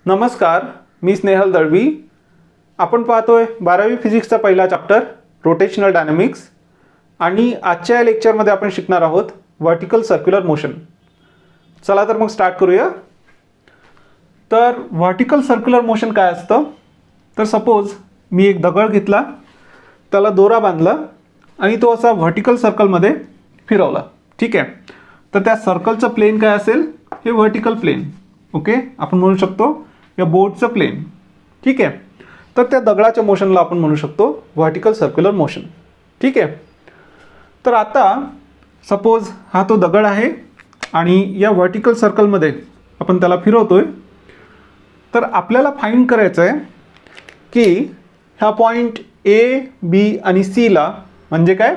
नमस्कार, मी स्नेहल दळवी. आपण पाहतोय 12वी फिजिक्सचा पहिला चॅप्टर रोटेशनल डायनॅमिक्स आणि आजच्या या लेक्चरमध्ये आपण शिकणार आहोत व्हर्टिकल सर्क्युलर मोशन. चला तर मग स्टार्ट करूया. तर व्हर्टिकल सर्क्युलर मोशन काय असतं? तर सपोज मी एक दगड घेतला, त्याला दोरा बांधला आणि तो असा व्हर्टिकल सर्कलमध्ये फिरवला. ठीक आहे. तर त्या सर्कलचं प्लेन काय असेल? हे व्हर्टिकल प्लेन. ओके, आपण म्हणू शकतो या बोर्डचं प्लेन. ठीक आहे. तर त्या दगडाच्या मोशनला आपण म्हणू शकतो व्हर्टिकल सर्क्युलर मोशन. ठीक आहे. तर आता सपोज हा तो दगड आहे आणि या व्हर्टिकल सर्कलमध्ये आपण त्याला फिरवतोय. तर आपल्याला फाइंड करायचं आहे की ह्या पॉईंट ए, बी आणि सीला म्हणजे काय?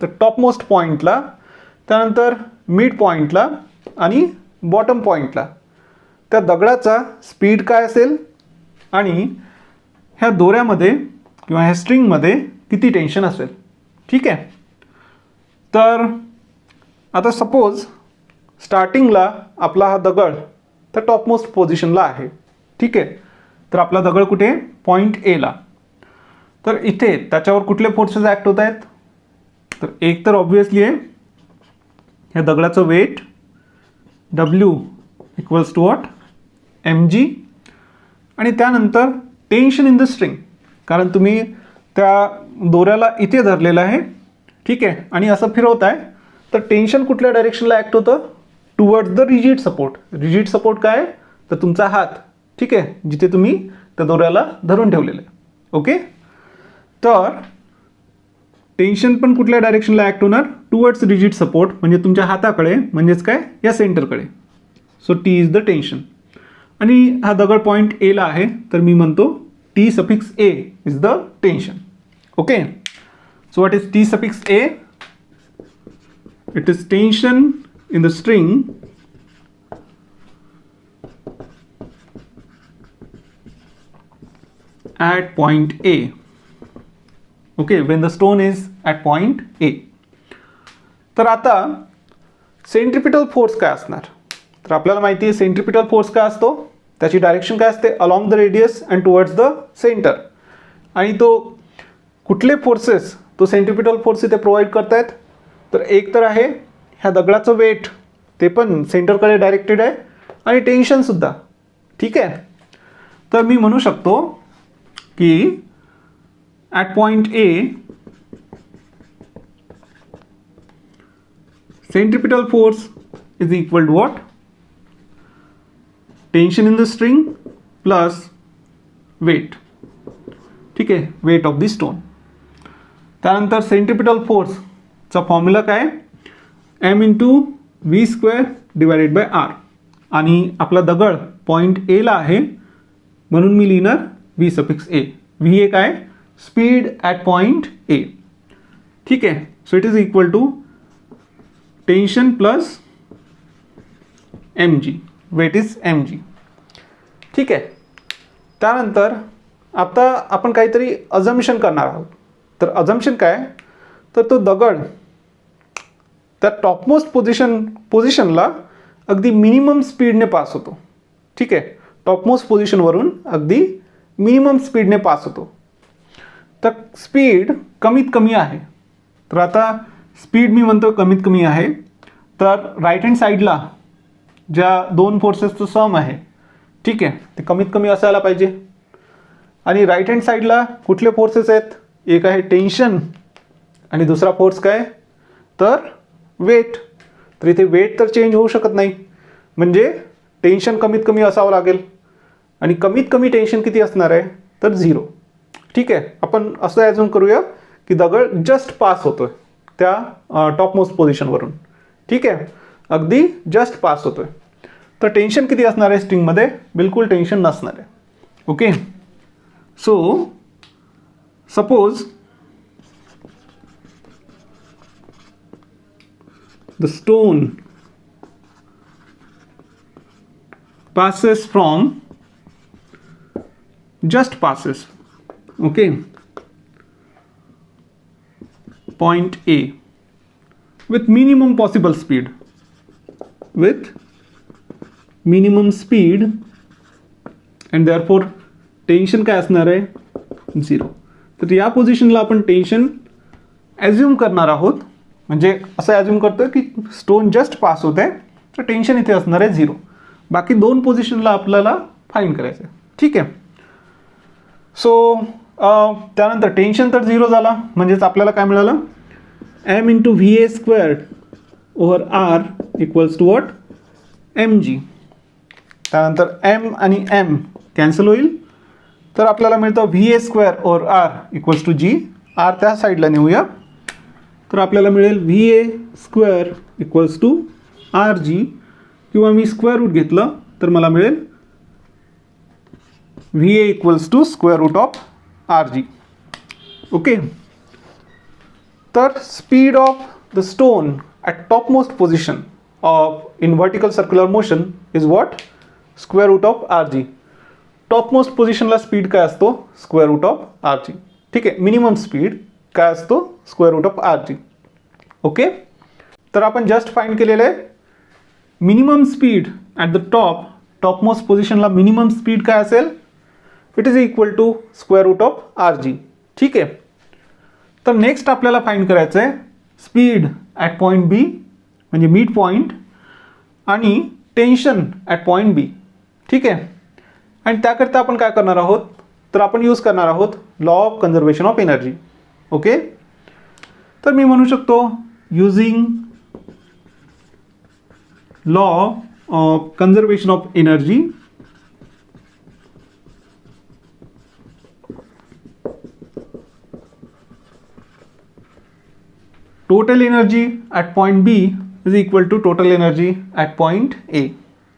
तर टॉपमोस्ट पॉईंटला, त्यानंतर मिड पॉईंटला आणि बॉटम पॉईंटला त्या दगडाचा स्पीड काय असेल आणि ह्या दोऱ्यामध्ये किंवा ह्या स्ट्रिंगमध्ये किती टेन्शन असेल. ठीक आहे. तर आता सपोज स्टार्टिंगला आपला हा दगड तर टॉपमोस्ट पोझिशनला आहे. ठीक आहे. तर आपला दगड कुठे? पॉईंट एला. तर इथे त्याच्यावर कुठले फोर्सेस ॲक्ट होत आहेत? तर एक तर ऑब्व्हियसली आहे ह्या दगडाचं weight W equals to what? mg. आणि त्यानंतर टेन्शन इन द स्ट्रिंग, कारण तुम्ही त्या दोऱ्याला इथे धरलेलं आहे. ठीक आहे. आणि असं फिरवताय तर टेन्शन कुठल्या डायरेक्शनला ॲक्ट होतं? Towards the rigid support. Rigid support काय? तर तुमचा हात. ठीक आहे, जिथे तुम्ही त्या दोऱ्याला धरून ठेवलेलं आहे. ओके. तर टेन्शन पण कुठल्या डायरेक्शनला ॲक्ट होणार? टुवर्ड्स रिजिड सपोर्ट, म्हणजे तुमच्या हाताकडे, म्हणजेच काय? या सेंटरकडे. So T is the tension. आणि हा दगड पॉईंट एला आहे, तर मी म्हणतो T suffix A is the tension. Okay. So what is T suffix A? It is tension in the string at point A. Okay, when the stone is at point A. तर आता centripetal force काय असणार? तर आपल्याला माहिती आहे centripetal force काय असतो, त्याची डायरेक्शन काय असते? Along the radius and towards the centre. आणि तो कुठले फोर्सेस तो सेंट्रिपिटल फोर्स इथे प्रोव्हाइड करतायत? तर एक तर आहे ह्या दगडाचं वेट, ते पण सेंटरकडे डायरेक्टेड आहे, आणि टेन्शनसुद्धा. ठीक आहे. तर मी म्हणू शकतो की at point A centripetal force is equal to what? Tension in the string plus weight. ठीक आहे, weight of the stone. त्यानंतर सेंट्रिपिटल फोर्सचा फॉर्म्युला काय? m into v square divided by r. आणि आपला दगड पॉईंट एला आहे म्हणून मी लिहिणार v सफिक्स a. v हे काय? Speed at point A. ठीक आहे. So it is equal to tension plus mg. Weight is mg. ठीक आहे. त्यानंतर आता आपण काहीतरी अजम्पशन करणार आहोत. तर अजम्पशन काय? तर तो दगड त्या टॉपमोस्ट पोझिशनला अगदी मिनिमम स्पीडने पास होतो. ठीक आहे. टॉपमोस्ट पोझिशनवरून अगदी मिनिमम स्पीडने पास होतो. तर स्पीड कमीत कमी आहे. तर आता स्पीड मी म्हणतो कमीत कमी आहे, तर राईट हँड साईडला ज्या दोन फोर्सेसचं सम आहे, ठीक आहे, ते कमीत कमी असायला पाहिजे. आणि राईट हँड साईडला कुठले फोर्सेस आहेत? एक आहे टेन्शन आणि दुसरा फोर्स काय? तर वेट. तर इथे वेट तर चेंज होऊ शकत नाही, म्हणजे टेन्शन कमीत कमी असावं लागेल. आणि कमीत कमी टेन्शन किती असणार आहे? तर 0. ठीक आहे. आपण असं ॲझ्युम करूया की दगड जस्ट पास होतोय त्या टॉपमोस्ट पोझिशनवरून. ठीक आहे, अगदी जस्ट पास होतोय. तर टेन्शन किती असणार आहे स्ट्रिंगमध्ये? बिलकुल टेन्शन नसणार आहे. Okay. So suppose the stone passes from, just passes, okay, point A with minimum possible speed, with minimum speed and therefore tension काय असणार आहे 0. तर या पोझिशनला आपण टेन्शन ॲझ्युम करणार आहोत, म्हणजे असं ॲझ्युम करतो की स्टोन जस्ट पास होत आहे, तर टेन्शन इथे असणार आहे 0. बाकी 2 पोझिशनला आपल्याला फाइंड करायचं आहे. ठीक आहे. सो त्यानंतर टेन्शन तर 0 झाला, म्हणजेच आपल्याला काय मिळालं, m into VA² over R equals to what mg. त्यानंतर m आणि m कॅन्सल होईल, तर आपल्याला मिळतं VA² over R equals to g. R त्या साईडला नेऊया, तर आपल्याला मिळेल VA² इक्वल्स टू RG, किंवा मी स्क्वेअर रूट घेतलं तर मला मिळेल VA equals to square root of RG. Okay. तर speed of the stone at topmost position of in vertical circular motion is what, square root of RG. Topmost पोझिशनला speed काय असतो, square root of RG. ठीक आहे. Minimum speed काय असतो, square root of RG. Okay. तर आपण just find केलेलं आहे minimum speed at the topmost पोझिशनला मिनिमम स्पीड काय असेल, it is equal to square root of RG. ठीक आहे. तर नेक्स्ट आपल्याला फाइंड करायचं आहे स्पीड ॲट पॉईंट B, म्हणजे मिड पॉईंट, आणि टेन्शन ॲट पॉईंट B. ठीक आहे. आणि त्याकरता आपण काय करणार आहोत, तर आपण यूज करणार आहोत law of conservation of energy. Okay. तर मी म्हणू शकतो using law of conservation of energy, total energy at point B is equal to total energy at point A.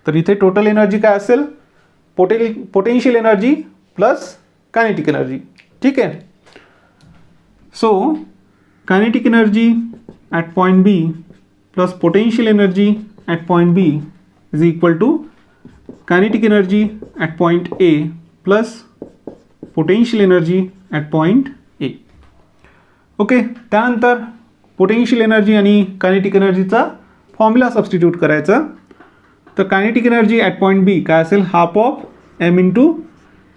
तर इथे टोटल एनर्जी काय असेल, potential energy plus kinetic energy. ठीक आहे. So kinetic energy at point B plus potential energy at point B is equal to kinetic energy at point A plus potential energy at point A. Okay. त्यानंतर potential energy आणि kinetic एनर्जीचा formula substitute करायचा. तर kinetic energy at point B काय असेल, half of m into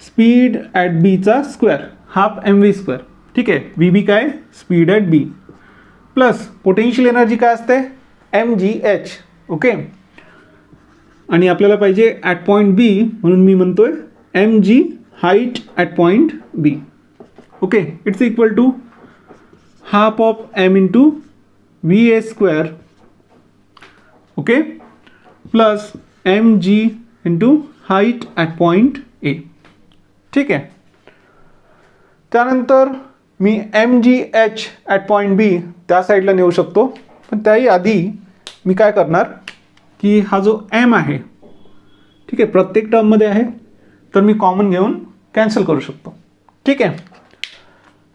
speed at बीचा square, half mv². ठीक आहे. VB काय, speed at B, plus potential energy काय असते mgh. ओके. आणि आपल्याला पाहिजे ॲट पॉईंट B, म्हणून मी म्हणतोय mg height at point B. Okay. It's equal to half of m into VA², okay, plus mg into height at point A. ठीक आहे. त्यानंतर मी mgh at point B त्या साईडला नेऊ शकतो, पण त्याही आधी मी काय करणार की हा जो m आहे, ठीक आहे, प्रत्येक टर्ममध्ये आहे, तर मी कॉमन घेऊन कॅन्सल करू शकतो. ठीक आहे.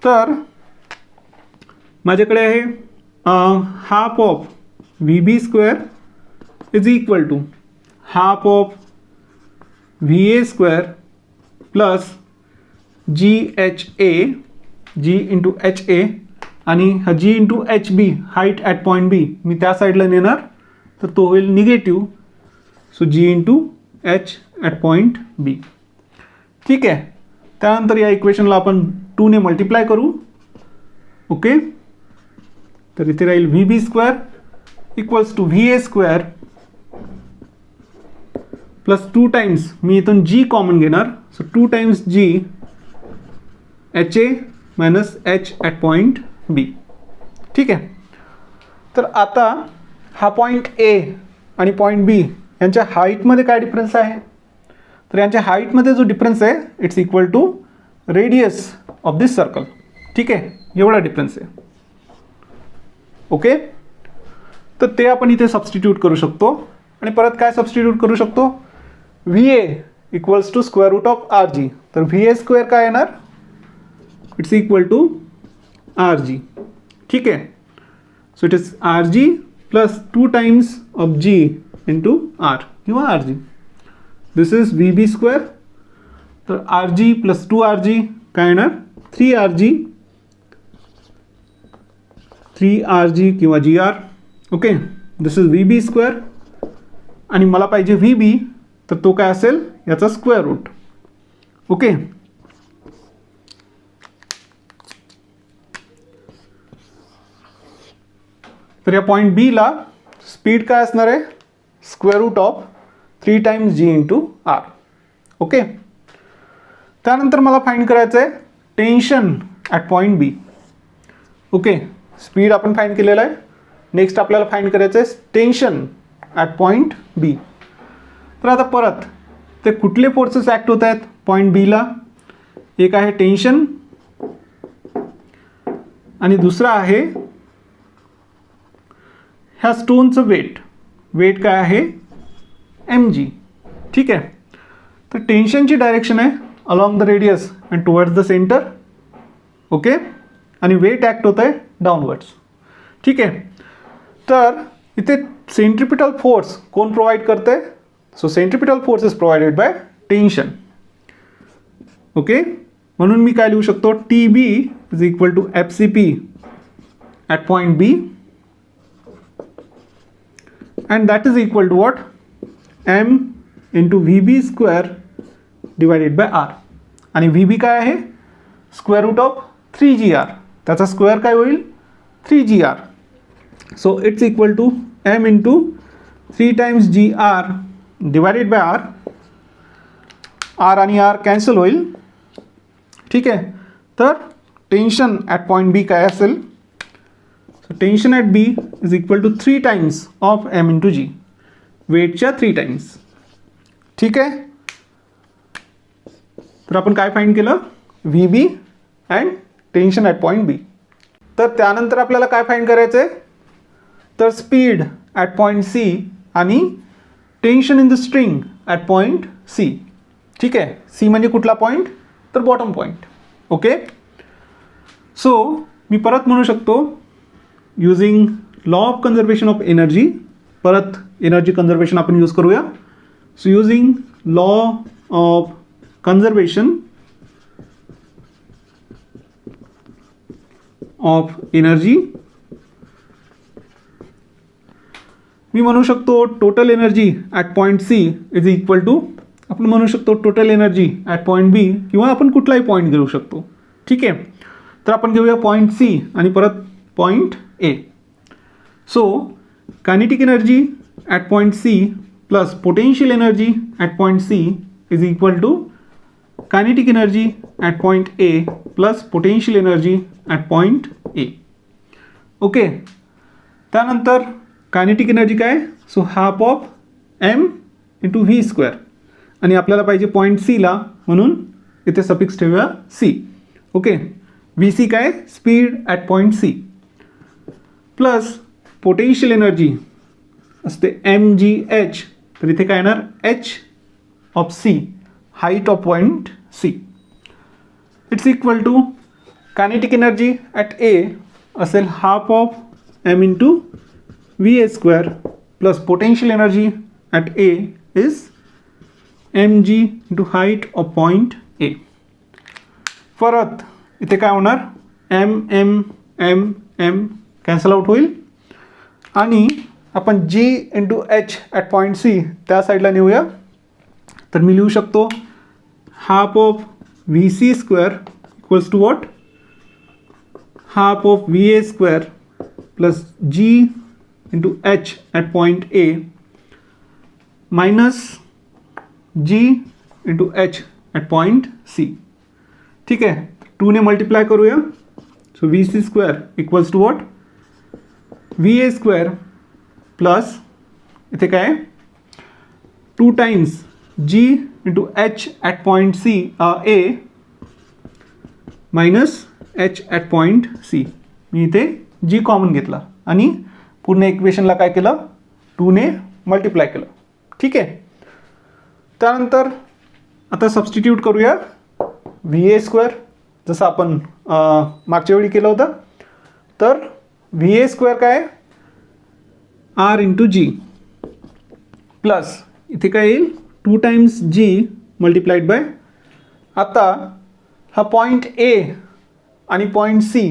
तर माझ्याकडे आहे half of VB² is equal to half of VA² plus GHA, G into HA, आणि हा G into HB height at point B मी त्या साईडला नेणार, तर तो होईल negative. So G into H at point B. ठीक आहे. त्यानंतर या इक्वेशनला आपण 2 ने मल्टिप्लाय करू. ओके. तर इथे राहील VB² equals to VA² plus 2 times मी इथून G कॉमन घेणार, so 2 times G HA minus H at point B. ठीक आहे. तर आता हा पॉईंट A आणि पॉईंट B यांच्या हाईटमध्ये काय डिफरन्स आहे, तर यांच्या हाईटमध्ये जो डिफरन्स आहे it's equal to radius of this circle. ठीक आहे. एवढा डिफरन्स आहे. ओके. तर ते आपण इथे सबस्टिट्यूट करू शकतो, आणि परत काय सबस्टिट्यूट करू शकतो, VA equals to square root of RG. तर VA² काय येणार, इट्स इक्वल टू RG. ठीक आहे. So it is RG plus 2 times of G into R किंवा RG. This is VB². तर RG प्लस 2RG काय येणार, 3RG किंवा GR. Okay. This is VB², आणि मला पाहिजे VB, तर तो काय असेल याचा स्क्वेअर रूट. ओके. तर या पॉईंट बी ला स्पीड काय असणार आहे, square root of 3 times G into R. Okay. त्यानंतर मला फाइंड करायचं आहे tension at point B. Okay, speed आपण फाइंड केलेलं आहे. नेक्स्ट आपल्याला फाइंड करायचं आहे टेन्शन ॲट पॉईंट बी. तर आता परत ते कुठले फोर्सेस ॲक्ट होत आहेत पॉईंट बीला, एक आहे टेन्शन आणि दुसरा आहे ह्या स्टोनचं वेट. वेट काय आहे mg. ठीक आहे. तर टेन्शनची डायरेक्शन आहे along the radius and towards the centre. Okay. आणि वेट ॲक्ट होत आहे डाऊनवर्ड्स. ठीक आहे. तर इथे सेंट्रिपिटल फोर्स कोण प्रोव्हाइड करते, so centripetal force is provided by tension. Okay. म्हणून मी काय लिहू शकतो, T B is equal to F C P at point B and that is equal to what, m into vb square divided by r. आणि vb काय आहे, square root of 3gr. त्याचा square काय होईल 3gr. So it's equal to m into 3 times gr divided by r. r आणि r cancel होईल. ठीक आहे. तर टेन्शन ॲट पॉईंट बी काय असेल, so tension at B is equal to 3 times of m into g. वेटच्या 3 टाइम्स. ठीक आहे. तर आपण काय फाइंड केलं, V B and tension at point B. तर त्यानंतर आपल्याला काय फाइंड करायचं आहे, तर स्पीड ॲट पॉईंट सी आणि tension in the string at point C. ठीक आहे. सी म्हणजे कुठला पॉईंट, तर बॉटम पॉईंट. ओके. सो मी परत म्हणू शकतो using law of conservation of energy. परत एनर्जी कन्झर्वेशन आपण यूज करूया. So using law of conservation of energy मी म्हणू शकतो total energy at point C is equal to, आपण म्हणू शकतो total energy at point B, किंवा आपण कुठलाही पॉईंट घेऊ शकतो. ठीक आहे. तर आपण घेऊया पॉईंट सी आणि परत point A. So kinetic energy at point C plus potential energy at point C is equal to kinetic energy at point A plus potential energy at point A. Okay. त्यानंतर kinetic energy काय, so half of m into V square. आणि आपल्याला पाहिजे point C ला, म्हणून इथे suffix ठेवूया C. Okay. V C काय, speed at point C plus potential energy असते mgh. तर इथे काय येणार h of c, height of point C. It's equal to kinetic energy at A असेल half of m into V A square plus potential energy at A is mg into height of point A. परत इथे काय होणार, m cancel out होईल आणि आपण g into h at point C त्या साईडला नेऊया. तर मी लिहू शकतो half of V C square equals to what, half of V A square plus g into h at point A minus g into h at point C. ठीक आहे. 2 ने मल्टिप्लाय करूया. So V C square equals to what, V A square plus इथे काय 2 times G into H at point C A minus H at point C. मी इथे G common घेतला आणि पूर्ण इक्वेशनला काय केलं, 2 ने मल्टिप्लाय केलं. ठीक आहे. त्यानंतर आता सबस्टिट्यूट करूया व्ही ए स्क्वेअर, जसं आपण मागच्या वेळी केलं होतं. तर व्ही ए स्क्वेअर काय, आर इंटू जी प्लस इथे काय येईल 2 टाइम्स जी मल्टिप्लाइड बाय, आता हा पॉईंट ए आणि पॉईंट सी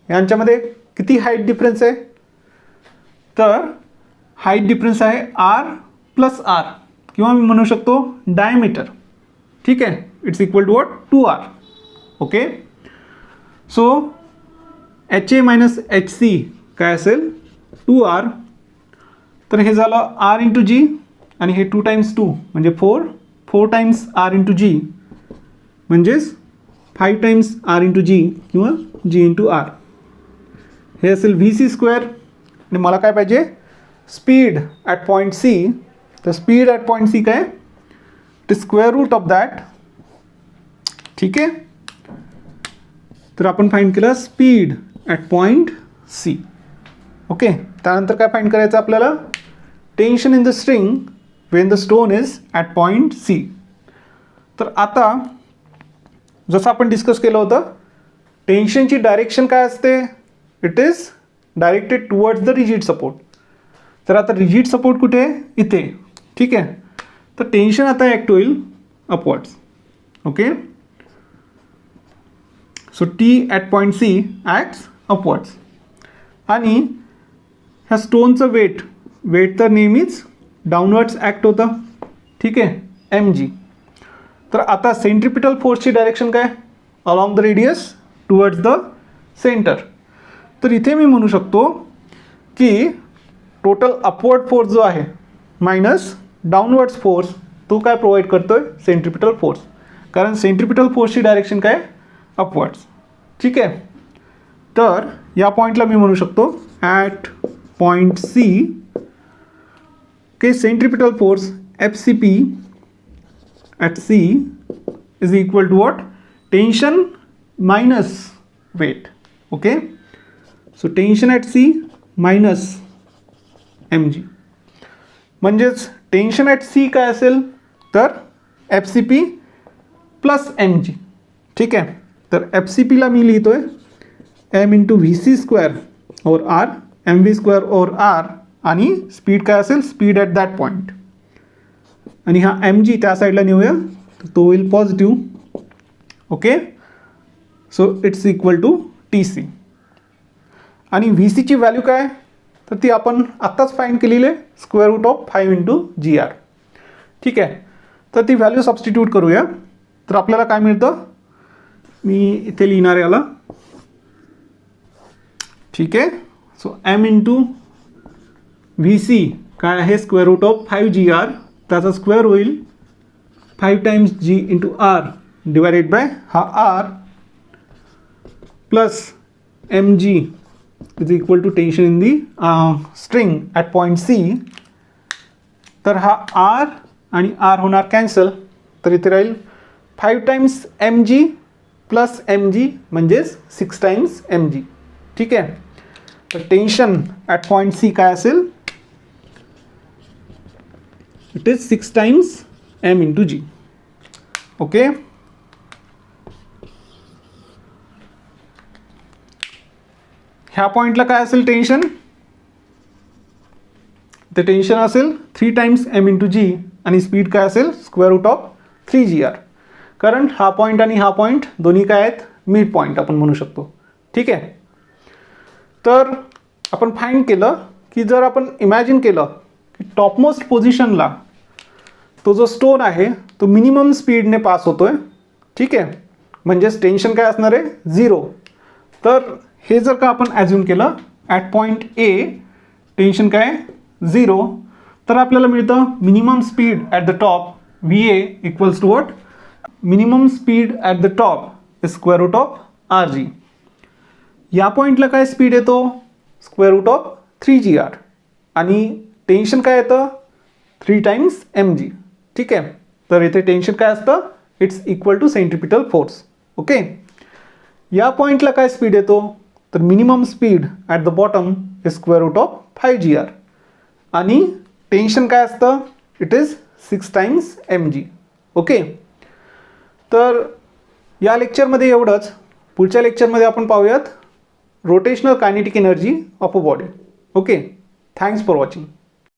यांच्यामध्ये किती हाईट डिफरन्स आहे, तर हाईट डिफरन्स आहे आर प्लस आर, किंवा मी म्हणू शकतो डायमीटर. ठीक आहे, it's equal to what 2r. Okay, so HA minus HC काय असेल 2r. तर हे झालं r इंटू g आणि हे 2 टाइम्स 2 म्हणजे 4 टाइम्स r इंटू g म्हणजेच 5 टाइम्स r इंटू g किंवा g इंटू r. हे असेल VC स्क्वेअर. आणि मला काय पाहिजे स्पीड ॲट पॉईंट C. तर स्पीड ॲट पॉईंट C काय ते स्क्वेअर रूट ऑफ दॅट. ठीक आहे, तर आपण फाइंड केलं speed at point C. Okay, त्यानंतर काय फाइंड करायचं आपल्याला tension in the string Wien the stone is at point C. तर आता जसं आपण डिस्कस केलं होतं टेन्शनची डायरेक्शन काय असते, it is directed towards the rigid support. तर आता रिजिड सपोर्ट कुठे आहे, इथे. ठीक आहे, तर टेन्शन आता ॲक्ट होईल upwards. Okay, so T at point C acts upwards. आणि ह्या स्टोनचं वेट तर नेहमीच डाऊनवर्ड्स ॲक्ट होतं. ठीक आहे, mg. तर आता सेंट्रिपिटल फोर्सची डायरेक्शन काय along the radius towards the centre. तर इथे मी म्हणू शकतो की टोटल अपवर्ड फोर्स जो आहे मायनस डाऊनवर्ड्स फोर्स तो काय प्रोव्हाइड करतोय सेंट्रिपिटल फोर्स, कारण सेंट्रिपिटल फोर्सची डायरेक्शन काय अपवर्ड्स. ठीक आहे, तर या पॉईंटला मी म्हणू शकतो ॲट पॉईंट C के centripetal force FCP at C is equal to what tension minus weight. Okay, so tension at C minus mg. म्हणजेच टेन्शन ॲट C काय असेल तर FCP प्लस mg. ठीक आहे, तर FCPला मी लिहितोय m into VC square over r, mv square over r. आणि speed काय असेल स्पीड ॲट दॅट पॉईंट. आणि हा mg त्या साईडला नेऊया तर तो होईल positive. Okay, so it's equal to TC. आणि VCची व्हॅल्यू काय तर ती आपण आत्ताच फाइंड केलेली आहे square root of 5 into GR. ठीक आहे, तर ती व्हॅल्यू सबस्टिट्यूट करूया. तर आपल्याला काय मिळतं मी इथे लिहिणार याला. ठीक आहे, सो m इंटू VC काय आहे स्क्वेअर रूट ऑफ 5GR. त्याचा स्क्वेअर होईल 5 times G into R divided by हा R plus mg is equal to tension in the string at point C. तर हा R आणि R होणार कॅन्सल. तर इथे राहील 5 टाइम्स mg प्लस mg म्हणजेच 6 टाइम्स mg. ठीक आहे, तर टेन्शन ॲट पॉईंट C काय असेल it is 6 times m into g. Okay, ह्या पॉईंटला काय असेल टेन्शन, ते टेन्शन असेल 3 टाइम्स m इंटू g आणि स्पीड काय असेल स्क्वेअर रूट ऑफ 3GR. कारण हा पॉईंट आणि हा पॉईंट दोन्ही काय आहेत मिड पॉईंट आपण म्हणू शकतो. ठीक आहे, तर आपण फाइंड केलं की जर आपण इमॅजिन केलं की टॉपमोस्ट पोझिशनला तो जो स्टोन आहे तो मिनिमम स्पीडने पास होतोय. ठीक आहे, म्हणजेच टेन्शन काय असणार आहे 0. तर हे जर का आपण ॲज्युम केलं ॲट पॉईंट A टेन्शन काय 0, तर आपल्याला मिळतं minimum speed at the top VA equals to what minimum speed at the top is square root of RG. या पॉईंटला काय स्पीड येतो स्क्वेअर रूट ऑफ 3GR आणि टेन्शन काय येतं 3 टाइम्स mg. ठीक आहे, तर इथे टेन्शन काय असतं it's equal to centripetal force. Okay, या पॉईंटला काय स्पीड येतो तर minimum speed at the bottom is square root of 5GR आणि टेन्शन काय असतं it is 6 times mg. Okay, तर या लेक्चरमध्ये एवढंच. पुढच्या लेक्चरमध्ये आपण पाहूयात rotational kinetic energy of a body. Okay, thanks for watching.